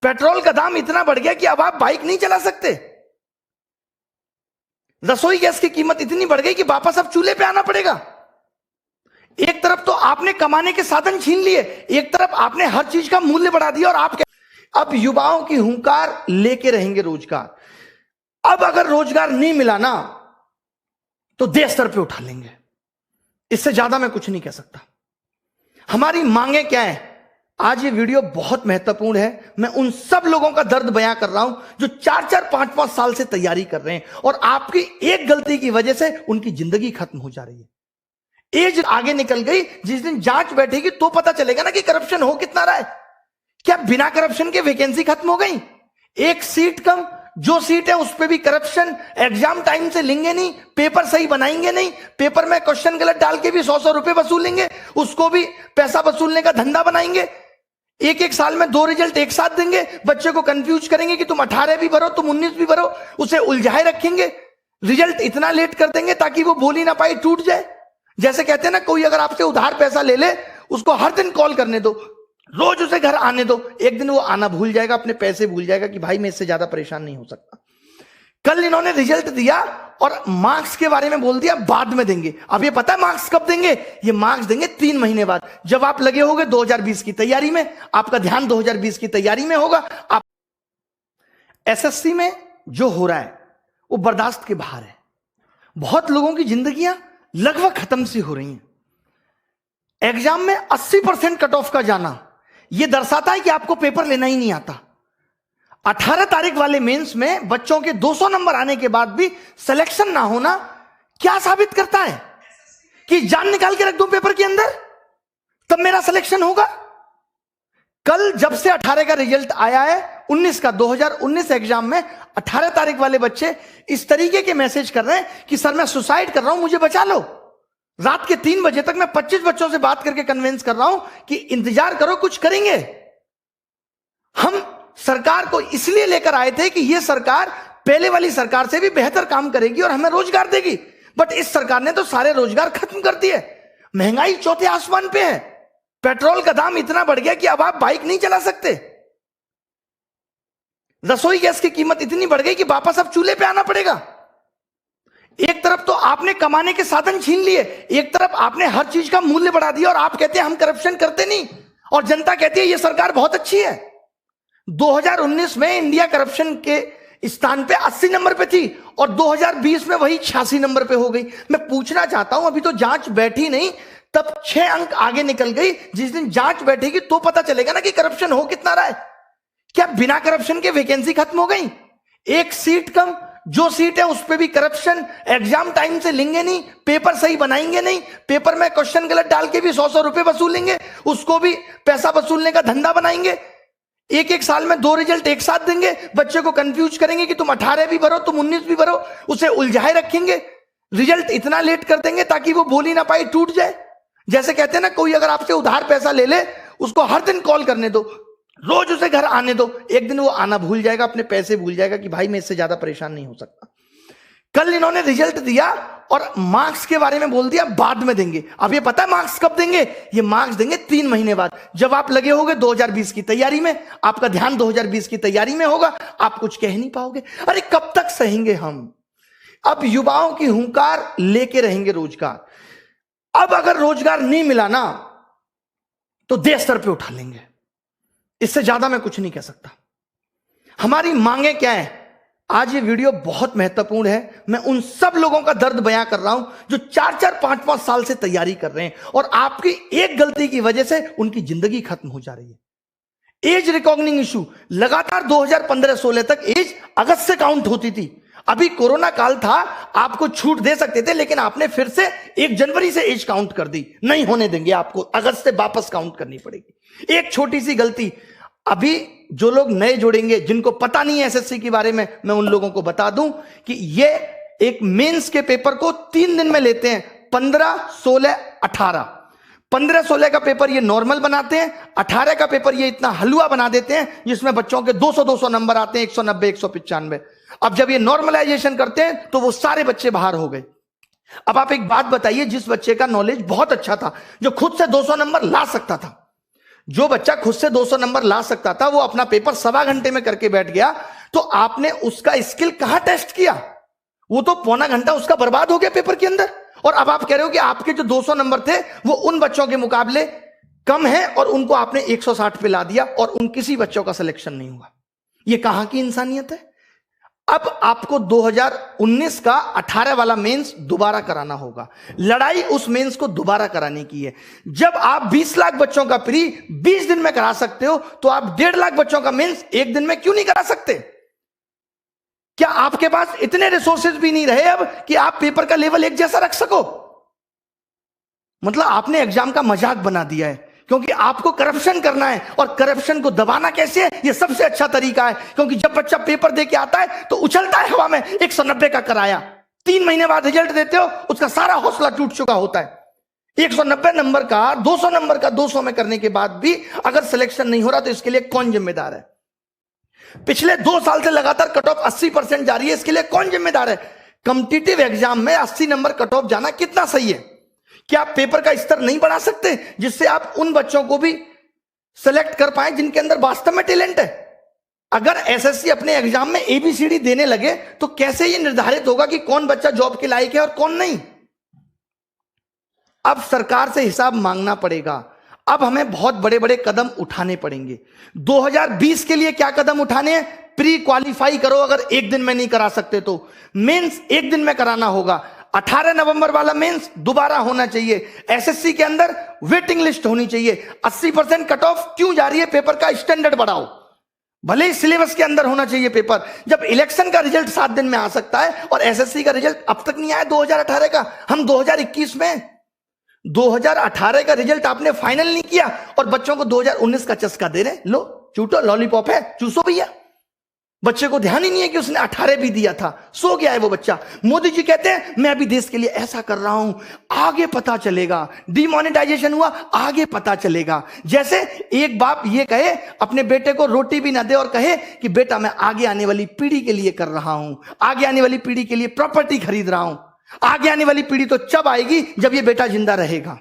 Petrol का दाम इतना बढ़ गया कि अब आप बाइक नहीं चला सकते। रसोई गैस की कीमत इतनी बढ़ गई कि वापस अब चूल्हे पे आना पड़ेगा। एक तरफ तो आपने कमाने के साधन छीन लिए, एक तरफ आपने हर चीज का मूल्य बढ़ा दिया। और आप अब युवाओं की हुंकार लेके रहेंगे रोजगार। अब अगर रोजगार नहीं मिला ना तो देश स्तर पे उठा लेंगे। इससे ज्यादा मैं कुछ नहीं कह सकता। हमारी मांगे क्या है? आज ये वीडियो बहुत महत्वपूर्ण है। मैं उन सब लोगों का दर्द बयां कर रहा हूं जो 4-4, 5-5 साल से तैयारी कर रहे हैं और आपकी एक गलती की वजह से उनकी जिंदगी खत्म हो जा रही है। एज आगे निकल गई, जिस दिन जांच बैठेगी तो पता चलेगा ना कि करप्शन हो कितना रहा है। क्या बिना करप्शन के वैकेंसी खत्म हो गई? एक सीट कम, जो सीट है उस पर भी करप्शन। एग्जाम टाइम से लेंगे नहीं, पेपर सही बनाएंगे नहीं, पेपर में क्वेश्चन गलत डाल के भी 100-100 रुपए वसूलेंगे, उसको भी पैसा वसूलने का धंधा बनाएंगे। एक साल में 2 रिजल्ट एक साथ देंगे, बच्चे को कंफ्यूज करेंगे कि तुम 18 भी भरो, तुम 19 भी भरो, उसे उलझाए रखेंगे। रिजल्ट इतना लेट कर देंगे ताकि वो बोल ही ना पाए, टूट जाए। जैसे कहते हैं ना, कोई अगर आपसे उधार पैसा ले ले, उसको हर दिन कॉल करने दो, रोज उसे घर आने दो। एक दिन वो आना भूल जाएगा, अपने पैसे भूल जाएगा कि भाई मैं इससे ज्यादा परेशान नहीं हो सकता। कल इन्होंने रिजल्ट दिया और मार्क्स के बारे में बोल दिया बाद में देंगे। अब ये पता है मार्क्स कब देंगे? ये मार्क्स देंगे 3 महीने बाद, जब आप लगे होगे 2020 की तैयारी में। आपका ध्यान 2020 की तैयारी में होगा। आप एसएससी में जो हो रहा है वो बर्दाश्त के बाहर है। बहुत लोगों की जिंदगियां लगभग खत्म सी हो रही हैं। एग्जाम में 80% कट ऑफ का जाना यह दर्शाता है कि आपको पेपर लेना ही नहीं आता। 18 तारीख वाले मेंस में बच्चों के 200 नंबर आने के बाद भी सिलेक्शन ना होना क्या साबित करता है? कि जान निकाल के रख दूं पेपर के अंदर तब मेरा सिलेक्शन होगा। कल जब से 18 का रिजल्ट आया है, 19 का 2019 एग्जाम में 18 तारीख वाले बच्चे इस तरीके के मैसेज कर रहे हैं कि सर मैं सुसाइड कर रहा हूं, मुझे बचा लो। रात के 3 बजे तक मैं 25 बच्चों से बात करके कन्विंस कर रहा हूं कि इंतजार करो, कुछ करेंगे। हम सरकार को इसलिए लेकर आए थे कि यह सरकार पहले वाली सरकार से भी बेहतर काम करेगी और हमें रोजगार देगी। बट इस सरकार ने तो सारे रोजगार खत्म कर दिए। महंगाई चौथे आसमान पे है। पेट्रोल का दाम इतना बढ़ गया कि अब आप बाइक नहीं चला सकते। रसोई गैस की कीमत इतनी बढ़ गई कि वापस अब चूल्हे पे आना पड़ेगा। एक तरफ तो आपने कमाने के साधन छीन लिए, एक तरफ आपने हर चीज का मूल्य बढ़ा दिया। और आप कहते हैं हम करप्शन करते नहीं, और जनता कहती है ये सरकार बहुत अच्छी है। 2019 में इंडिया करप्शन के स्थान पे 80 नंबर पे थी और 2020 में वही 86 नंबर पे हो गई। मैं पूछना चाहता हूं, अभी तो जांच बैठी नहीं, तब 6 अंक आगे निकल गई। जिस दिन जांच बैठेगी तो पता चलेगा ना कि करप्शन हो कितना रहा है। क्या बिना करप्शन के वैकेंसी खत्म हो गई? एक सीट कम, जो सीट है उस पर भी करप्शन। एग्जाम टाइम से लेंगे नहीं, पेपर सही बनाएंगे नहीं, पेपर में क्वेश्चन गलत डाल के भी 100-100 रुपए वसूलेंगे, उसको भी पैसा वसूलने का धंधा बनाएंगे। एक साल में 2 रिजल्ट एक साथ देंगे, बच्चे को कंफ्यूज करेंगे कि तुम 18 भी भरो, तुम 19 भी भरो, उसे उलझाए रखेंगे। रिजल्ट इतना लेट कर देंगे ताकि वो बोल ही ना पाए, टूट जाए। जैसे कहते हैं ना, कोई अगर आपसे उधार पैसा ले ले, उसको हर दिन कॉल करने दो, रोज उसे घर आने दो। एक दिन वो आना भूल जाएगा, अपने पैसे भूल जाएगा कि भाई मैं इससे ज्यादा परेशान नहीं हो सकता। कल इन्होंने रिजल्ट दिया और मार्क्स के बारे में बोल दिया बाद में देंगे। अब ये पता है मार्क्स कब देंगे? ये मार्क्स देंगे 3 महीने बाद, जब आप लगे होगे 2020 की तैयारी में। आपका ध्यान 2020 की तैयारी में होगा। आप कुछ कह नहीं पाओगे। अरे कब तक सहेंगे हम? अब युवाओं की हुंकार लेके रहेंगे रोजगार। अब अगर रोजगार नहीं मिला ना तो देश स्तर पे उठा लेंगे। इससे ज्यादा मैं कुछ नहीं कह सकता। हमारी मांगे क्या है? आज ये वीडियो बहुत महत्वपूर्ण है। मैं उन सब लोगों का दर्द बयां कर रहा हूं जो 4-4, 5-5 साल से तैयारी कर रहे हैं और आपकी एक गलती की वजह से उनकी जिंदगी खत्म हो जा रही है। एज रिकॉग्निंग इशू लगातार 2015-16 तक एज अगस्त से काउंट होती थी। अभी कोरोना काल था, आपको छूट दे सकते थे, लेकिन आपने फिर से 1 जनवरी से एज काउंट कर दी। नहीं होने देंगे, आपको अगस्त से वापस काउंट करनी पड़ेगी। एक छोटी सी गलती, अभी जो लोग नए जुड़ेंगे, जिनको पता नहीं है एसएससी के बारे में, मैं उन लोगों को बता दूं कि ये एक मेंस के पेपर को 3 दिन में लेते हैं। 15, 16, 18। 15-16 का पेपर ये नॉर्मल बनाते हैं, 18 का पेपर ये इतना हलवा बना देते हैं जिसमें बच्चों के 200-200 नंबर आते हैं, 190, 195। अब जब ये नॉर्मलाइजेशन करते हैं तो वो सारे बच्चे बाहर हो गए। अब आप एक बात बताइए, जिस बच्चे का नॉलेज बहुत अच्छा था, जो खुद से 200 नंबर ला सकता था, जो बच्चा खुद से 200 नंबर ला सकता था वो अपना पेपर 1.25 घंटे में करके बैठ गया, तो आपने उसका स्किल कहां टेस्ट किया? वो तो पौना घंटा उसका बर्बाद हो गया पेपर के अंदर। और अब आप कह रहे हो कि आपके जो 200 नंबर थे वो उन बच्चों के मुकाबले कम है और उनको आपने 160 पे ला दिया और उन किसी बच्चों का सिलेक्शन नहीं हुआ। ये कहां की इंसानियत है? अब आपको 2019 का 18 वाला मेंस दोबारा कराना होगा। लड़ाई उस मेंस को दोबारा कराने की है। जब आप 20 लाख बच्चों का प्री 20 दिन में करा सकते हो, तो आप 1.5 लाख बच्चों का मेंस एक दिन में क्यों नहीं करा सकते? क्या आपके पास इतने रिसोर्सेज भी नहीं रहे अब कि आप पेपर का लेवल एक जैसा रख सको? मतलब आपने एग्जाम का मजाक बना दिया है, क्योंकि आपको करप्शन करना है। और करप्शन को दबाना कैसे है? यह सबसे अच्छा तरीका है, क्योंकि जब बच्चा पेपर दे के आता है तो उछलता है हवा में 190 का कराया, 3 महीने बाद रिजल्ट देते हो, उसका सारा हौसला टूट चुका होता है। 190 नंबर का 200 नंबर का 200 में करने के बाद भी अगर सिलेक्शन नहीं हो रहा तो इसके लिए कौन जिम्मेदार है? पिछले 2 साल से लगातार कट ऑफ 80% जा रही है, इसके लिए कौन जिम्मेदार है? कॉम्पिटिटिव एग्जाम में 80 नंबर कट ऑफ जाना कितना सही है? क्या आप पेपर का स्तर नहीं बढ़ा सकते जिससे आप उन बच्चों को भी सेलेक्ट कर पाए जिनके अंदर वास्तव में टैलेंट है? अगर एसएससी अपने एग्जाम में एबीसीडी देने लगे तो कैसे यह निर्धारित होगा कि कौन बच्चा जॉब के लायक है और कौन नहीं? अब सरकार से हिसाब मांगना पड़ेगा। अब हमें बहुत बड़े बड़े कदम उठाने पड़ेंगे। 2020 के लिए क्या कदम उठाने हैं? प्री क्वालिफाई करो, अगर एक दिन में नहीं करा सकते तो मेंस एक दिन में कराना होगा। 18 नवंबर वाला मेंस दोबारा होना चाहिए। एसएससी के अंदर वेटिंग लिस्ट होनी चाहिए। 80% कट ऑफ क्यों जा रही है? पेपर का स्टैंडर्ड बढ़ाओ। भले ही सिलेबस के अंदर होना चाहिए पेपर। जब इलेक्शन का रिजल्ट 7 दिन में आ सकता है और एसएससी का रिजल्ट अब तक नहीं आया 2018 का, हम 2021 में 2018 का रिजल्ट आपने फाइनल नहीं किया और बच्चों को 2019 का चस्का दे रहे। लो चूटो, लॉलीपॉप है, चूसो भैया। बच्चे को ध्यान ही नहीं है कि उसने 18 भी दिया था, सो गया है वो बच्चा। मोदी जी कहते हैं मैं अभी देश के लिए ऐसा कर रहा हूं, आगे पता चलेगा। डिमोनेटाइजेशन हुआ, आगे पता चलेगा। जैसे एक बाप ये कहे अपने बेटे को रोटी भी ना दे और कहे कि बेटा मैं आगे आने वाली पीढ़ी के लिए कर रहा हूं, आगे आने वाली पीढ़ी के लिए प्रॉपर्टी खरीद रहा हूं। आगे आने वाली पीढ़ी तो जब आएगी जब ये बेटा जिंदा रहेगा।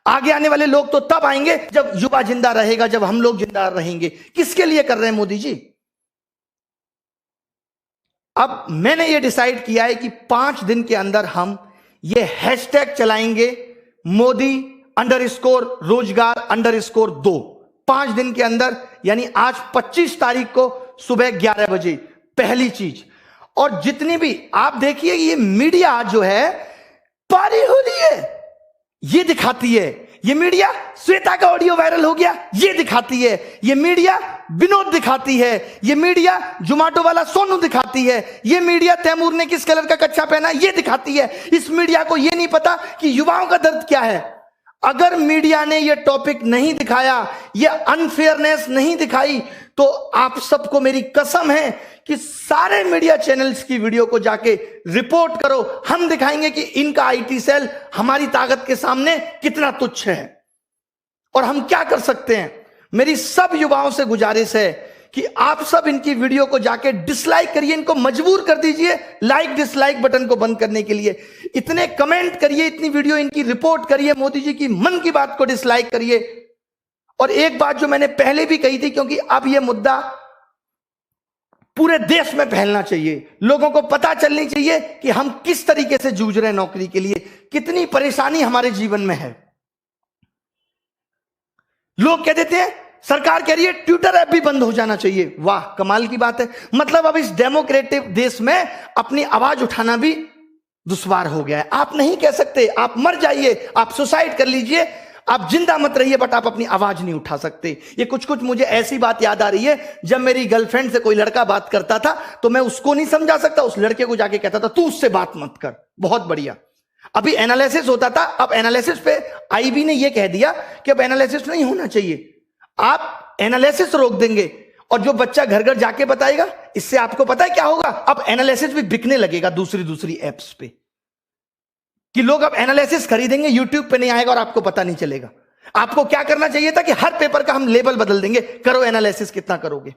आगे आने वाले लोग तो तब आएंगे जब युवा जिंदा रहेगा, जब हम लोग जिंदा रहेंगे। किसके लिए कर रहे हैं मोदी जी? अब मैंने ये डिसाइड किया है कि 5 दिन के अंदर हम ये हैशटैग चलाएंगे, मोदी_रोजगार_2। 5 दिन के अंदर, यानी आज 25 तारीख को सुबह 11 बजे पहली चीज। और जितनी भी आप देखिए, ये मीडिया जो है पारी हो रही है, ये दिखाती है। ये मीडिया श्वेता का ऑडियो वायरल हो गया, ये दिखाती है। ये मीडिया विनोद दिखाती है। ये मीडिया जोमेटो वाला सोनू दिखाती है। ये मीडिया तैमूर ने किस कलर का कच्चा पहना, ये दिखाती है। इस मीडिया को ये नहीं पता कि युवाओं का दर्द क्या है। अगर मीडिया ने ये टॉपिक नहीं दिखाया, ये अनफेयरनेस नहीं दिखाई, तो आप सबको मेरी कसम है कि सारे मीडिया चैनल्स की वीडियो को जाके रिपोर्ट करो। हम दिखाएंगे कि इनका आईटी सेल हमारी ताकत के सामने कितना तुच्छ है और हम क्या कर सकते हैं। मेरी सब युवाओं से गुजारिश है कि आप सब इनकी वीडियो को जाके डिसलाइक करिए, इनको मजबूर कर दीजिए लाइक डिसलाइक बटन को बंद करने के लिए। इतने कमेंट करिए, इतनी वीडियो इनकी रिपोर्ट करिए, मोदी जी की मन की बात को डिसलाइक करिए। और एक बात जो मैंने पहले भी कही थी, क्योंकि अब यह मुद्दा पूरे देश में फैलना चाहिए, लोगों को पता चलनी चाहिए कि हम किस तरीके से जूझ रहे हैं नौकरी के लिए, कितनी परेशानी हमारे जीवन में है। लोग कह देते हैं सरकार कह रही है ट्विटर ऐप भी बंद हो जाना चाहिए। वाह, कमाल की बात है। मतलब अब इस डेमोक्रेटिक देश में अपनी आवाज उठाना भी दुश्वार हो गया है। आप नहीं कह सकते, आप मर जाइए, आप सुसाइड कर लीजिए, आप जिंदा मत रहिए, बट आप अपनी आवाज नहीं उठा सकते। ये कुछ कुछ मुझे ऐसी बात याद आ रही है, जब मेरी गर्लफ्रेंड से कोई लड़का बात करता था तो मैं उसको नहीं समझा सकता, उस लड़के को जाके कहता था तू उससे बात मत कर। बहुत बढ़िया। अभी एनालिसिस होता था, अब एनालिसिस पे आईबी ने यह कह दिया कि अब एनालिसिस नहीं होना चाहिए, आप एनालिसिस रोक देंगे और जो बच्चा घर घर जाके बताएगा, इससे आपको पता है क्या होगा, अब एनालिसिस भी बिकने लगेगा दूसरी एप्स पे, कि लोग अब एनालिसिस खरीदेंगे, यूट्यूब पे नहीं आएगा और आपको पता नहीं चलेगा। आपको क्या करना चाहिए था कि हर पेपर का हम लेबल बदल देंगे, करो एनालिसिस, कितना करोगे।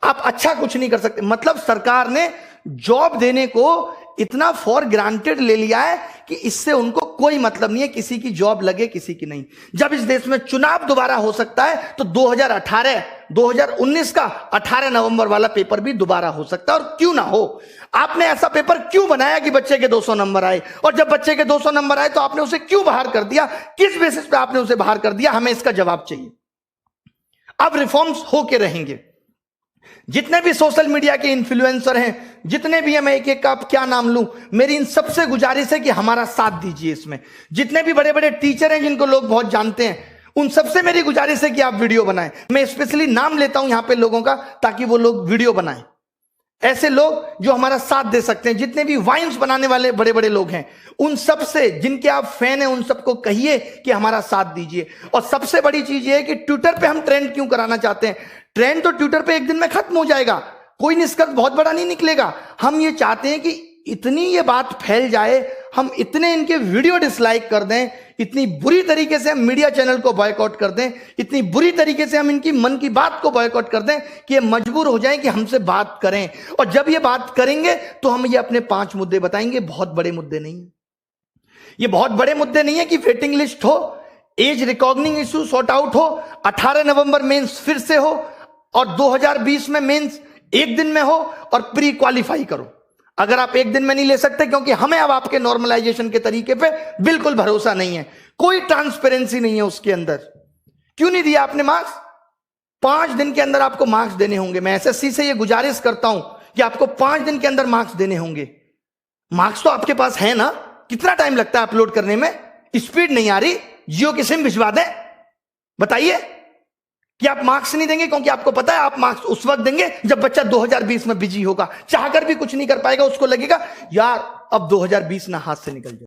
आप अच्छा कुछ नहीं कर सकते। मतलब सरकार ने जॉब देने को इतना फॉर ग्रांटेड ले लिया है कि इससे उनको कोई मतलब नहीं है किसी की जॉब लगे किसी की नहीं। जब इस देश में चुनाव दोबारा हो सकता है तो 2019 का 18 नवंबर वाला पेपर भी दोबारा हो सकता है, और क्यों ना हो। आपने ऐसा पेपर क्यों बनाया कि बच्चे के 200 नंबर आए, और जब बच्चे के 200 नंबर आए तो आपने उसे क्यों बाहर कर दिया, किस बेसिस पे आपने उसे बाहर कर दिया, हमें इसका जवाब चाहिए। अब रिफॉर्म्स होके रहेंगे। जितने भी सोशल मीडिया के इन्फ्लुएंसर हैं, जितने भी, मैं एक एक का क्या नाम लूं, मेरी इन सबसे गुजारिश है कि हमारा साथ दीजिए इसमें। जितने भी बड़े बड़े टीचर हैं जिनको लोग बहुत जानते हैं, उन सबसे मेरी गुजारिश है कि आप वीडियो बनाएं। मैं स्पेशली नाम लेता हूं यहां पे लोगों का, ताकि वो लोग वीडियो बनाएं। ऐसे लोग जो हमारा साथ दे सकते हैं, जितने भी वाइन्स बनाने वाले बड़े बड़े लोग हैं, उन सब से जिनके आप फैन हैं, उन सबको कहिए कि हमारा साथ दीजिए। और सबसे बड़ी चीज ये है कि ट्विटर पे हम ट्रेंड क्यों कराना चाहते हैं। ट्रेंड तो ट्विटर पे एक दिन में खत्म हो जाएगा, कोई निष्कर्ष बहुत बड़ा नहीं निकलेगा। हम ये चाहते हैं कि इतनी ये बात फैल जाए, हम इतने इनके वीडियो डिसलाइक कर दें, इतनी बुरी तरीके से हम मीडिया चैनल को बॉयकॉट कर दें, इतनी बुरी तरीके से हम इनकी मन की बात को बॉयकॉट कर दें कि ये मजबूर हो जाएं कि हमसे बात करें। और जब ये बात करेंगे तो हम ये अपने 5 मुद्दे बताएंगे। बहुत बड़े मुद्दे नहीं है ये, बहुत बड़े मुद्दे नहीं है कि वेटिंग लिस्ट हो, as recognising issue sort out हो, 18 नवंबर मेंस फिर से हो, और 2020 में मेंस एक दिन में हो, और प्री क्वालिफाई करो। अगर आप एक दिन में नहीं ले सकते, क्योंकि हमें अब आपके नॉर्मलाइजेशन के तरीके पे बिल्कुल भरोसा नहीं है, कोई ट्रांसपेरेंसी नहीं है उसके अंदर। क्यों नहीं दिया आपने मार्क्स? 5 दिन के अंदर आपको मार्क्स देने होंगे। मैं एसएससी से ये गुजारिश करता हूं कि आपको 5 दिन के अंदर मार्क्स देने होंगे। मार्क्स तो आपके पास है ना? कितना टाइम लगता है अपलोड करने में? स्पीड नहीं आ रही, जियो की सिम भिजवा दें? बताइए कि आप मार्क्स नहीं देंगे, क्योंकि आपको पता है आप मार्क्स उस वक्त देंगे जब बच्चा 2020 में बिजी होगा, चाहकर भी कुछ नहीं कर पाएगा। उसको लगेगा यार अब 2020 ना हाथ से निकल जाए।